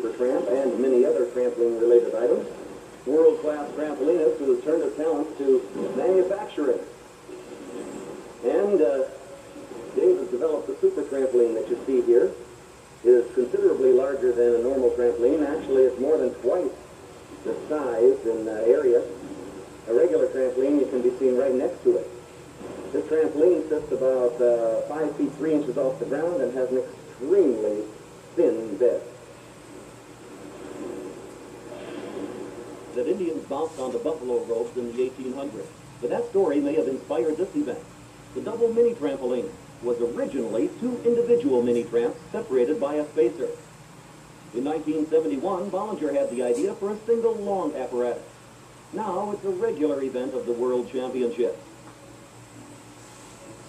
Super Tramp and many other trampoline-related items, world-class trampolinist who has turned his talent to manufacturing. And Dave has developed the Super Trampoline that you see here. It is considerably larger than a normal trampoline. Actually, it's more than twice the size and area. A regular trampoline, you can be seen right next to it. This trampoline sits about 5 feet 3 inches off the ground and has an extremely thin bed. That Indians bounced onto buffalo robes in the 1800s. But that story may have inspired this event. The double mini trampoline was originally 2 individual mini tramps separated by a spacer. In 1971, Bollinger had the idea for a single long apparatus. Now it's a regular event of the World Championship.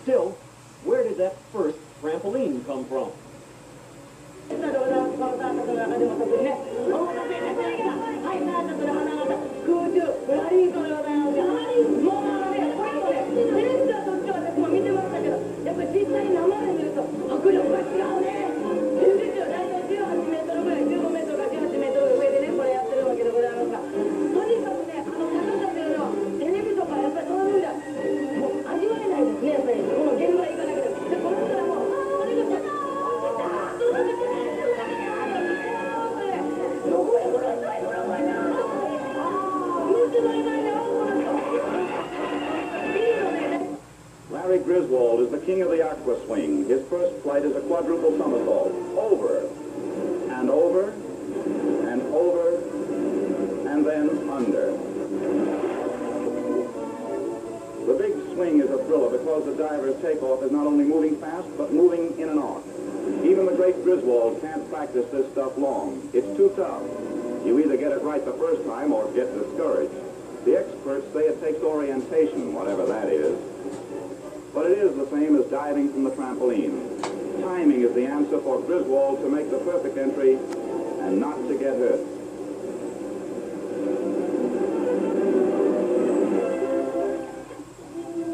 Still, where did that first trampoline come from? Larry Griswold is the king of the aqua swing. His first flight is a quadruple somersault. Over, and over, and over, and then under. The big swing is a thriller because the diver's takeoff is not only moving fast, but moving in and out. Even the great Griswold can't practice this stuff long. It's too tough. You either get it right the first time or get discouraged. The experts say it takes orientation, whatever that is. But it is the same as diving from the trampoline. Timing is the answer for Griswold to make the perfect entry and not to get hurt.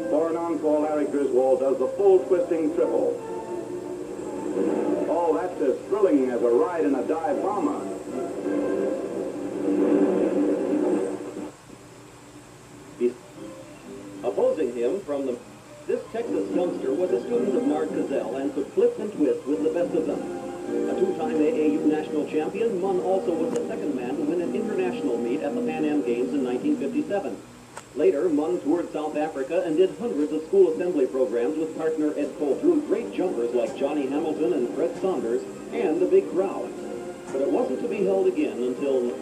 For an encore, Larry Griswold does the full twisting triple. Oh, that's as thrilling as a ride in a dive bomber. Opposing him from this Texas youngster was a student of Nard Gazelle and could flip and twist with the best of them. A 2-time AAU national champion, Munn also was the second man to win an international meet at the Pan Am Games in 1957. Later, Munn toured South Africa and did hundreds of school assembly programs with partner Ed Cole, drew great jumpers like Johnny Hamilton and Fred Saunders, and a big crowd. But it wasn't to be held again until...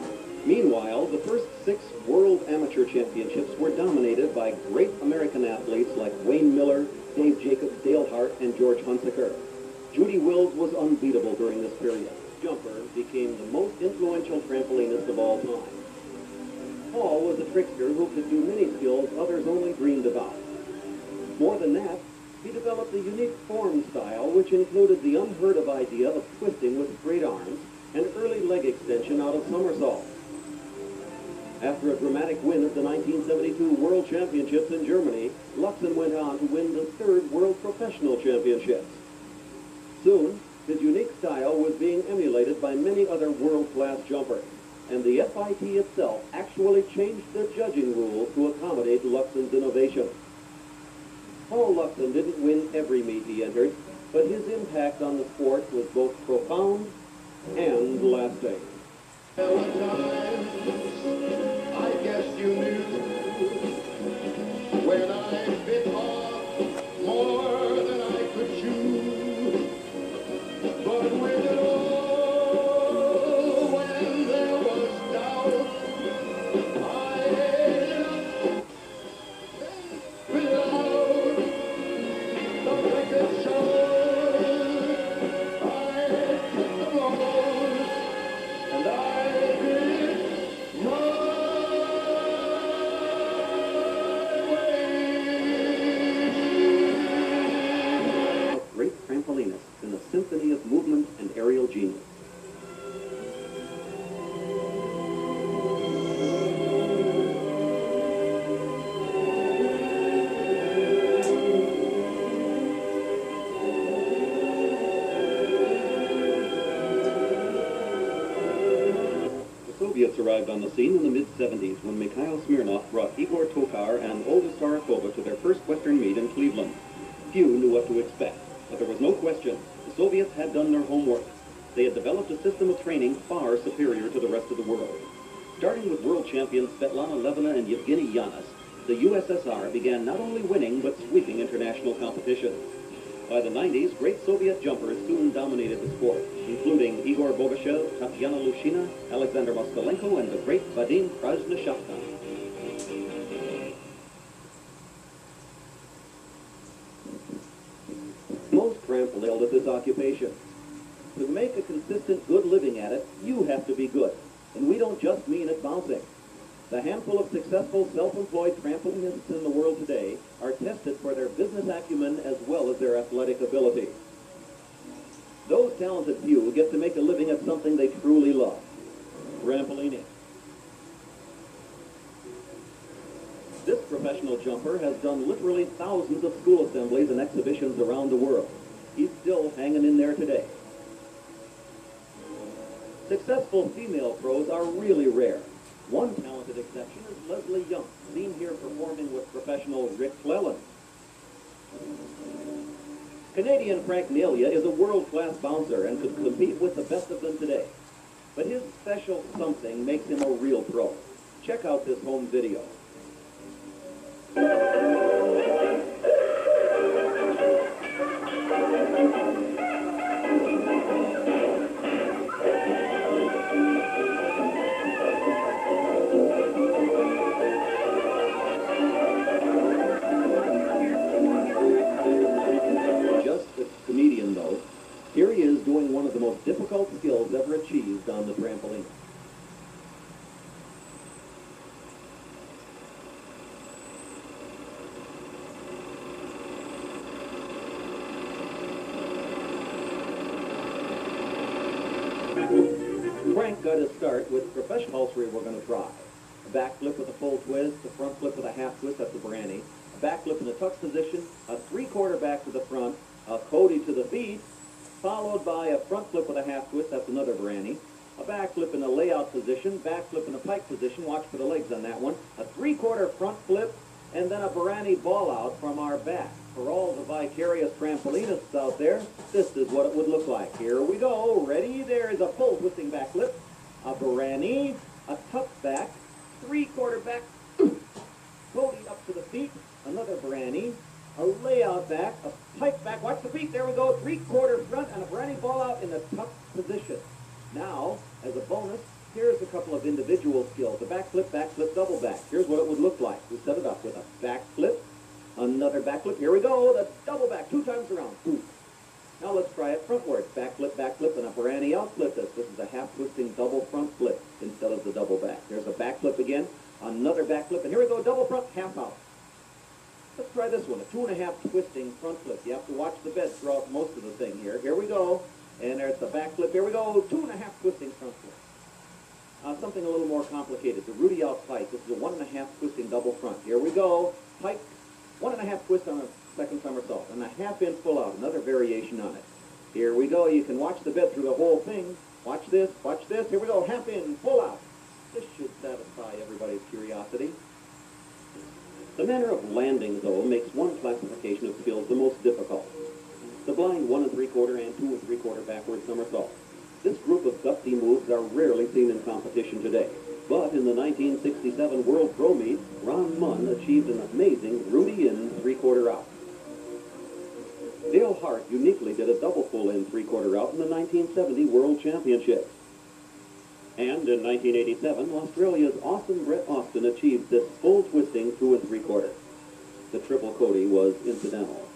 Meanwhile, the first 6 World Amateur Championships were dominated by great American athletes like Wayne Miller, Dave Jacobs, Dale Hart, and George Hunsaker. Judy Wills was unbeatable during this period. Jumper became the most influential trampolinist of all time. Paul was a trickster who could do many skills others only dreamed about. More than that, he developed a unique form style which included the unheard-of idea of twisting with straight arms and early leg extension out of somersaults. After a dramatic win at the 1972 World Championships in Germany, Luxon went on to win the 3rd World Professional Championships. Soon, his unique style was being emulated by many other world-class jumpers, and the FIT itself actually changed their judging rules to accommodate Luxon's innovation. Paul Luxon didn't win every meet he entered, but his impact on the sport was both profound and lasting. I guess you knew when I bit off more than I could chew. But with it all, when there was doubt, I ate it up. Then without the record showed, I hit the blows, and I did it my way. Soviets arrived on the scene in the mid-70s when Mikhail Smirnov brought Igor Tokar and Olga Starakova to their first Western meet in Cleveland. Few knew what to expect, but there was no question. The Soviets had done their homework. They had developed a system of training far superior to the rest of the world. Starting with world champions Svetlana Levina and Yevgeny Yanis, the USSR began not only winning but sweeping international competition. By the 90s, great Soviet jumpers soon dominated the sport, including Igor Bogashev, Tatiana Lushina, Alexander Moskalenko, and the great Vadim Krasnyshavka. Most trampoline at this occupation. To make a consistent good living at it, you have to be good. And we don't just mean at bouncing. The handful of successful self-employed trampolinists in the world today are tested for their business acumen as well as their athletic ability. Those talented few get to make a living at something they truly love, trampolining. This professional jumper has done literally thousands of school assemblies and exhibitions around the world. He's still hanging in there today. Successful female pros are really rare. One talented exception is Leslie Young, seen here performing with professional Rick Cleland. Canadian Frank Nelia is a world-class bouncer and could compete with the best of them today. But his special something makes him a real pro. Check out this home video. Here he is doing one of the most difficult skills ever achieved on the trampoline. Frank got his start with professional three we're going to try. A backflip with a full twist, a front flip with a half twist, that's the Branny. A backflip in the tuck position, a three-quarter back to the front, a Cody to the feet, followed by a front flip with a half twist, that's another Branny. A back flip in a layout position, back flip in a pike position, watch for the legs on that one. A three-quarter front flip, and then a Branny ball out from our back. For all the vicarious trampolinists out there, this is what it would look like. Here we go, ready, there's a full twisting back flip, a Branny, a tuck back, three-quarter back, Cody up to the feet, another Branny, a layout back, a pike back, watch the feet, there we go, three-quarter front, and a Branny ball out in the tuck position. Now, as a bonus, here's a couple of individual skills. A back flip, double back. Here's what it would look like. We set it up with a back flip, another back flip, here we go, the double back, 2 times around, boom. Now let's try it frontward. Back flip, and a Branny out flip this. This is a half twisting double front flip instead of the double back. There's a back flip again, another back flip, and here we go, double front, half out. Let's try this one, a 2.5 twisting front flip. You have to watch the bed throughout most of the thing here. Here we go. And there's the back flip. Here we go, 2.5 twisting front flip. Something a little more complicated. The Rudy out pike. This is a 1.5 twisting double front. Here we go. Pike, 1.5 twist on a second somersault. And a half-in full out. Another variation on it. Here we go. You can watch the bed through the whole thing. Watch this, watch this. Here we go. Half-in, full out. This should satisfy everybody's curiosity. The manner of landing, though, makes one classification of skills the most difficult. The blind 1 3/4 and 2 3/4 backward somersault. This group of gutsy moves are rarely seen in competition today. But in the 1967 World Pro Meet, Ron Munn achieved an amazing Rudy in 3/4 out. Dale Hart uniquely did a double full in 3/4 out in the 1970 World Championships. And in 1987, Australia's Austin Brett Austin achieved this full twisting 2 3/4. The triple Cody was incidental.